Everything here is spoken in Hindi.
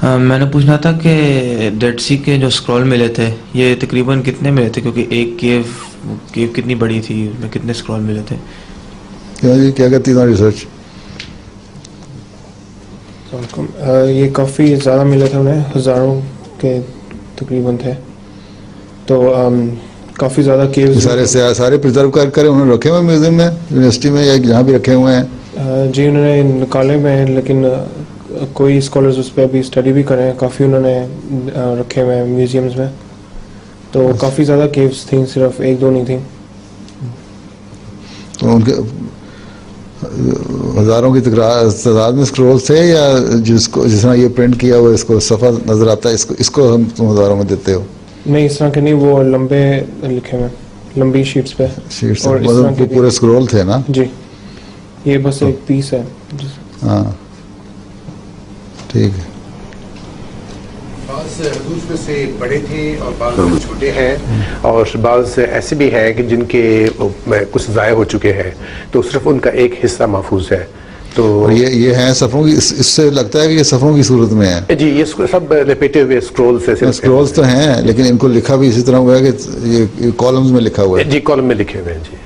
मैंने पूछना था कि डेड सी के जो स्क्रॉल मिले थे ये तकरीबन कितने मिले थे, क्योंकि एक केव कितनी बड़ी थी, उसमें कितने स्क्रॉल मिले थे? क्या कहती है रिसर्च? ये काफ़ी ज़्यादा मिले थे उन्हें, हज़ारों के तकरीबन थे। तो काफ़ी ज़्यादा केव्स सारे प्रिजर्व कर उन्होंने रखे हुए म्यूजियम में, यूनिवर्सिटी में, या जहाँ भी रखे हुए हैं? जी उन्होंने निकाले में हैं, लेकिन कोई स्कॉलर्स उस पर अभी स्टडी भी कर रहे हैं। काफ़ी उन्होंने रखे हुए हैं म्यूजियम्स में। तो काफ़ी ज़्यादा केव्स थी, सिर्फ एक दो नहीं थी। तो उनके हजारों की तादाद में स्क्रोल्स थे, या जिस तरह ये प्रिंट किया हुआ इसको सफ़ा नजर आता है, इसको हम तुम हजारों में देते हो? नहीं, इस तरह के नहीं, वो लंबे लिखे हुए, लंबी शीट्स पे। शीट्स और इस तरह के पूरे स्क्रोल थे ना? जी, ये बस एक पीस है। हाँ, ठीक है। बाज़ हदूद में से बड़े थे और बाज़ छोटे हैं, और बाज़ ऐसे भी हैं कि जिनके कुछ ज़ाया हो चुके हैं, तो सिर्फ उनका एक हिस्सा महफूज है। तो ये हैं सफ़ों की, इससे लगता है कि ये सफ़ों की सूरत में है। जी, ये सब लपेटे हुए स्क्रोल्स है। स्क्रोल्स तो हैं, लेकिन इनको लिखा भी इसी तरह हुआ है कि ये कॉलम्स में लिखा हुआ है। जी, कॉलम में लिखे हुए हैं जी।